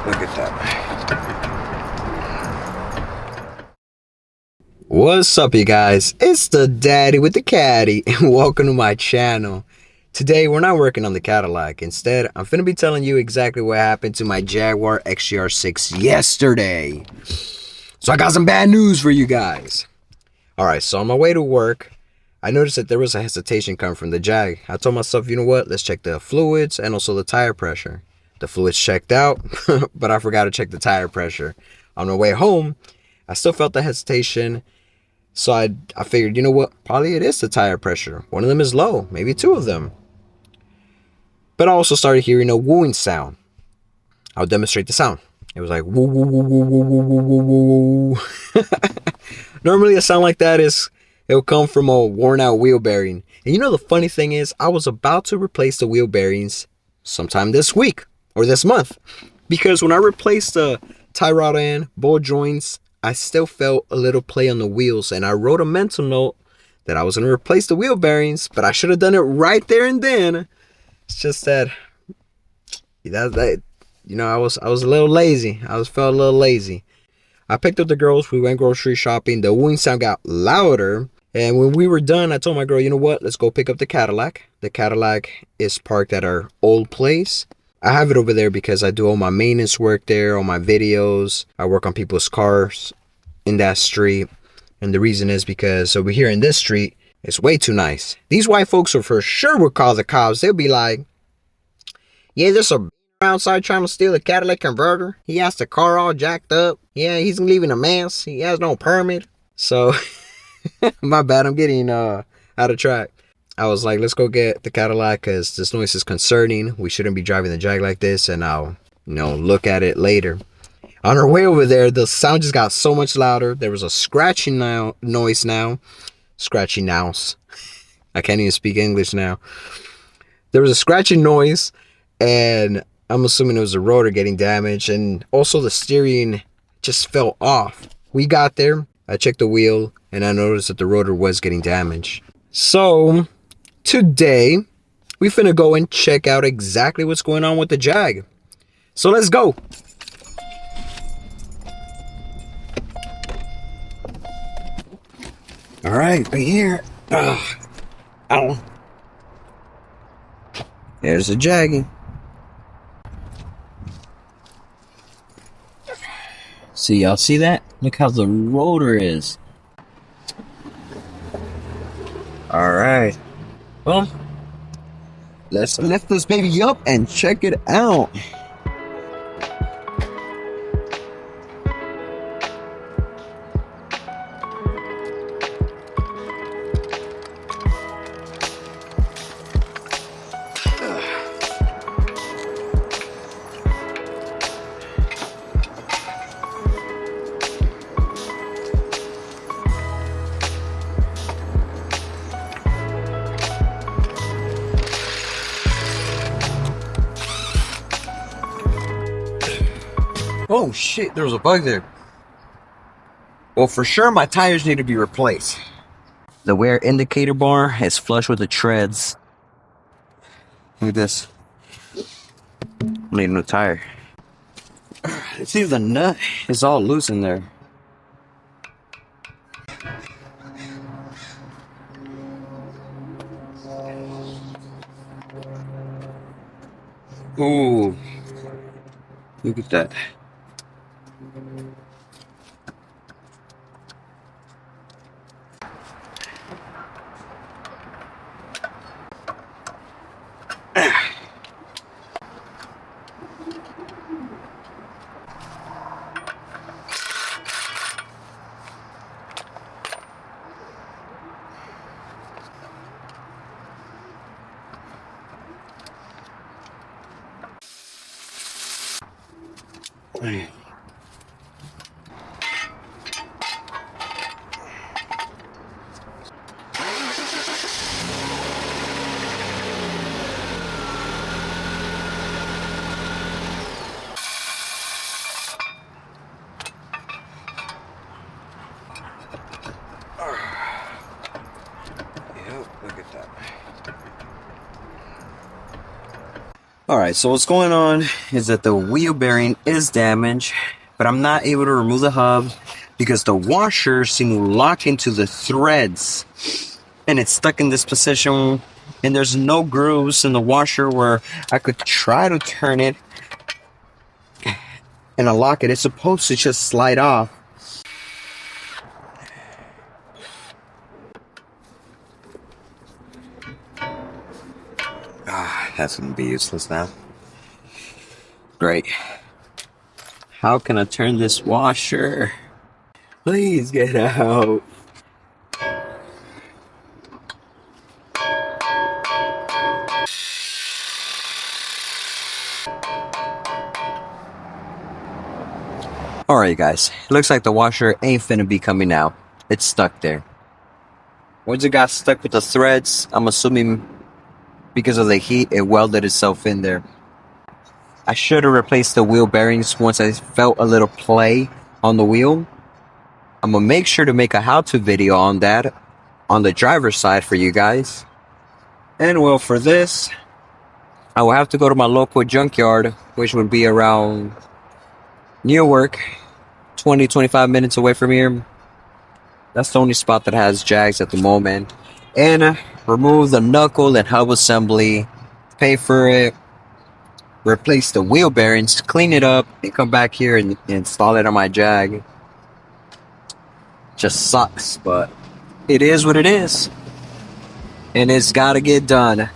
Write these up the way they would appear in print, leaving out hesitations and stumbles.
look at that. What's up, you guys? It's the daddy with the caddy, and welcome to my channel. Today, we're not working on the Cadillac. Instead, I'm finna be telling you exactly what happened to my Jaguar XJR6 yesterday. So I got some bad news for you guys. Alright, so on my way to work, I noticed that there was a hesitation coming from the Jag. I told myself, you know what, let's check the fluids and also the tire pressure. The fluids checked out, but I forgot to check the tire pressure. On my way home, I still felt the hesitation. So I figured, you know what, probably it is the tire pressure. One of them is low, maybe two of them. But I also started hearing a wooing sound. I'll demonstrate the sound. It was like woo woo woo woo woo woo woo woo woo. Normally a sound like that it'll come from a worn out wheel bearing. And you know the funny thing is, I was about to replace the wheel bearings sometime this week or this month. Because when I replaced the tie rod and ball joints, I still felt a little play on the wheels, and I wrote a mental note that I was going to replace the wheel bearings, but I should have done it right there and then. It's just that, you know, I was a little lazy. Felt a little lazy. I picked up the girls. We went grocery shopping. The wooing sound got louder, and when we were done, I told my girl, you know what? Let's go pick up the Cadillac. The Cadillac is parked at our old place. I have it over there because I do all my maintenance work there, all my videos. I work on people's cars in that street. And the reason is because over here in this street, it's way too nice. These white folks will for sure would call the cops. They'll be like, yeah, there's a outside trying to steal a Cadillac converter. He has the car all jacked up. Yeah, he's leaving a mess. He has no permit. So, my bad, I'm getting out of track. I was like, let's go get the Cadillac because this noise is concerning. We shouldn't be driving the Jag like this, and I'll, look at it later. On our way over there, the sound just got so much louder. There was a scratching noise now. Scratchy nouse. I can't even speak English now. There was a scratching noise, and I'm assuming it was the rotor getting damaged, and also the steering just fell off. We got there, I checked the wheel, and I noticed that the rotor was getting damaged. So today, we finna go and check out exactly what's going on with the Jag. So let's go. All right, right here. Ow. There's the Jaggy. See, y'all see that? Look how the rotor is. All right. Well, let's lift this baby up and check it out. Oh shit, there was a bug there. Well, for sure my tires need to be replaced. The wear indicator bar is flush with the treads. Look at this. I need a new tire. It seems the nut is all loose in there. Ooh. Look at that. All Alright, so what's going on is that the wheel bearing is damaged, but I'm not able to remove the hub because the washer seemed to lock into the threads and it's stuck in this position, and there's no grooves in the washer where I could try to turn it and unlock it. It's supposed to just slide off. That's gonna be useless now. Great. How can I turn this washer? Please get out. Alright guys, it looks like the washer ain't finna be coming out. It's stuck there. Once it got stuck with the threads, I'm assuming because of the heat, it welded itself in there. I should have replaced the wheel bearings once I felt a little play on the wheel. I'm gonna make sure to make a how-to video on that on the driver's side for you guys. And well, for this, I will have to go to my local junkyard, which would be around near work, 20-25 minutes away from here. That's the only spot that has Jags at the moment. And remove the knuckle and hub assembly, pay for it, replace the wheel bearings, clean it up, and come back here and install it on my Jag. Just sucks, but it is what it is. And it's gotta get done.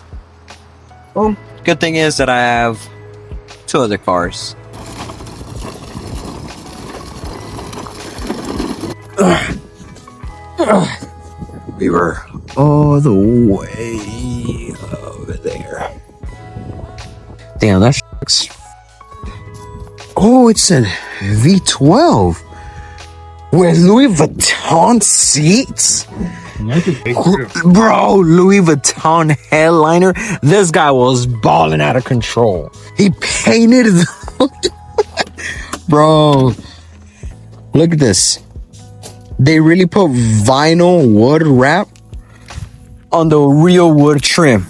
Well, good thing is that I have 2 other cars. We were all the way over there. Damn, that sucks. Oh, it's a V12 with Louis Vuitton seats. Bro, Louis Vuitton headliner. This guy was balling out of control. He painted bro, look at this. They really put vinyl wood wrap on the real wood trim.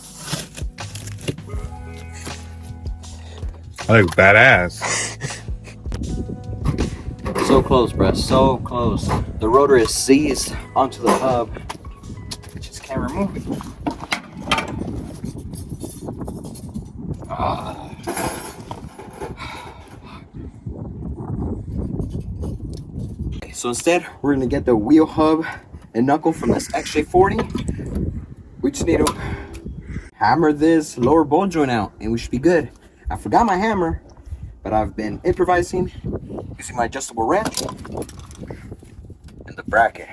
That looks badass. So close, bruh. So close. The rotor is seized onto the hub. I just can't remove it. So instead, we're gonna get the wheel hub and knuckle from this XJ40. We just need to hammer this lower ball joint out and we should be good. I forgot my hammer, but I've been improvising using my adjustable wrench and the bracket.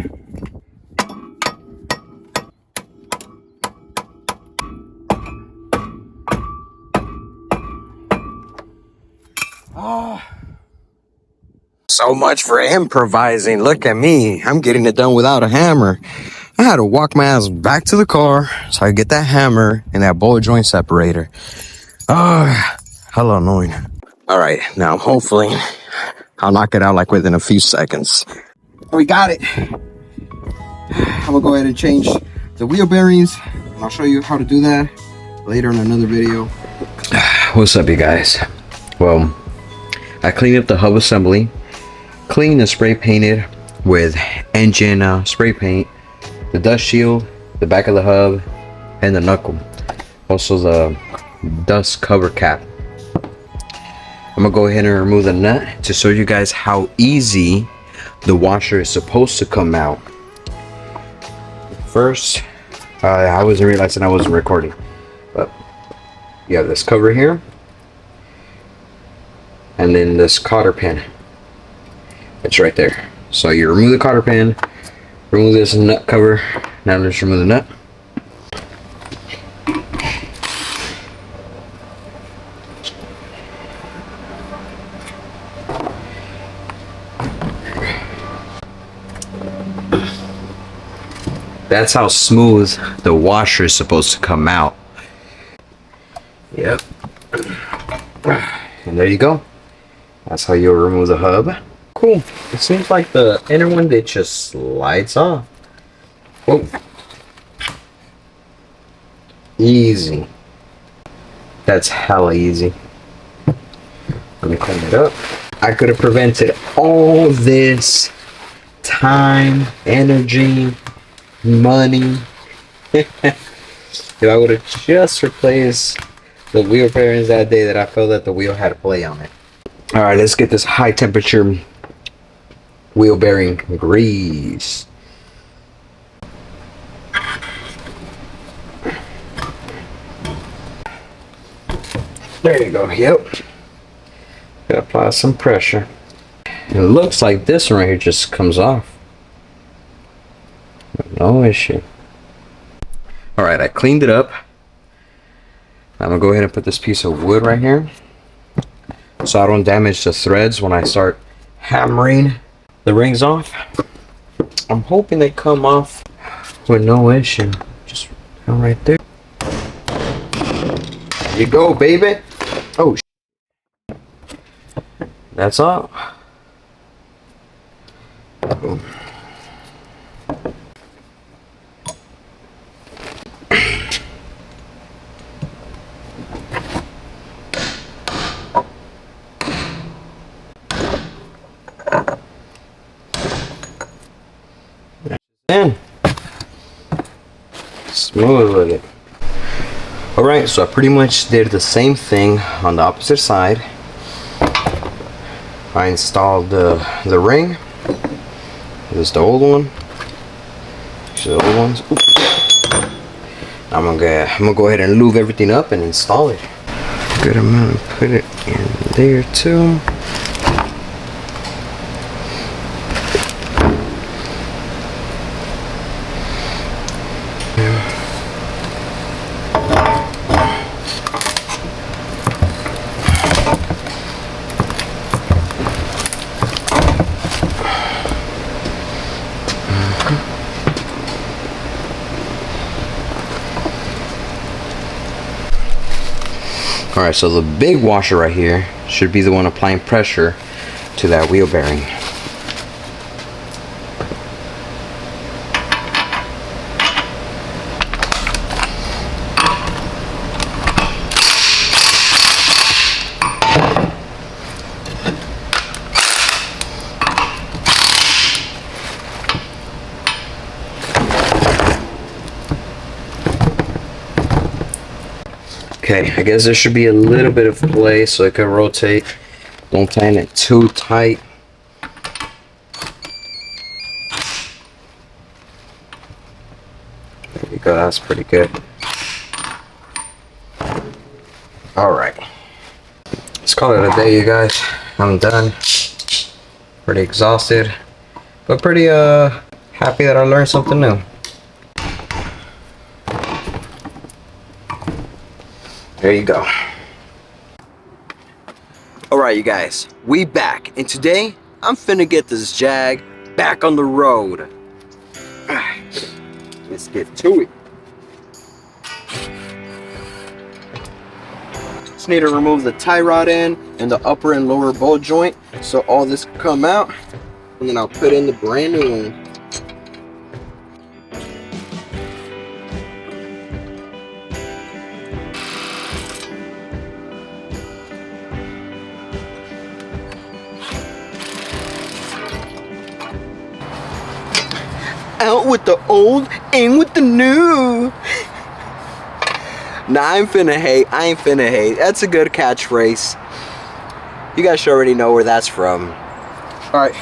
So much for improvising. Look at me. I'm getting it done without a hammer. I had to walk my ass back to the car so I could get that hammer and that ball joint separator. Hella annoying. All right, now hopefully I'll knock it out like within a few seconds. We got it. I'm gonna go ahead and change the wheel bearings and I'll show you how to do that later in another video. What's up, you guys? Well, I cleaned up the hub assembly, cleaned and spray painted with engine spray paint, the dust shield, the back of the hub, and the knuckle. Also the dust cover cap. I'm gonna go ahead and remove the nut to show you guys how easy the washer is supposed to come out. First, I wasn't realizing I wasn't recording, but you have this cover here, and then this cotter pin. It's right there. So you remove the cotter pin, remove this nut cover. Now let's remove the nut. That's how smooth the washer is supposed to come out. Yep. And there you go. That's how you'll remove the hub. Cool. It seems like the inner one, it just slides off. Whoa. Easy. That's hella easy. Let me clean it up. I could have prevented all this time, energy, money. If I would have just replaced the wheel bearings that day that I felt that the wheel had a play on it. All right, let's get this high temperature wheel bearing grease. There you go. Yep. Gotta apply some pressure. It looks like this one right here just comes off. No issue. All right, I cleaned it up. I'm gonna go ahead and put this piece of wood right here so I don't damage the threads when I start hammering the rings off. I'm hoping they come off with no issue. Just right there. There you go, baby. Oh, that's all. Boom. And smooth with it. Alright, so I pretty much did the same thing on the opposite side. I installed the ring. This is the old one. These are the old ones. I'm gonna go ahead and lube everything up and install it. Good amount. Put it in there too. Alright, so the big washer right here should be the one applying pressure to that wheel bearing. Okay, I guess there should be a little bit of play so it can rotate. Don't tighten it too tight. There you go, that's pretty good. Alright. Let's call it a day, you guys. I'm done. Pretty exhausted, but pretty happy that I learned something new. There you go. Alright, you guys, we back, and today I'm finna get this Jag back on the road. Let's get to it. Just need to remove the tie rod end and the upper and lower bolt joint so all this can come out, and then I'll put in the brand new one. Out with the old, in with the new. Nah, I ain't finna hate. That's a good catchphrase. You guys should already know where that's from. Alright,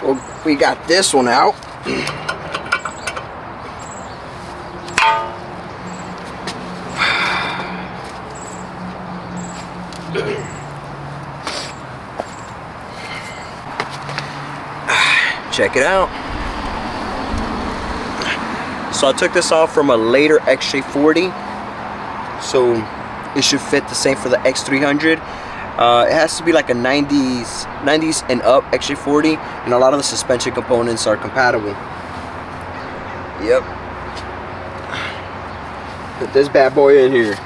well, we got this one out. Check it out. So I took this off from a later XJ40, so it should fit the same for the X300. It has to be like a 90s and up XJ40, and a lot of the suspension components are compatible. Yep. Put this bad boy in here.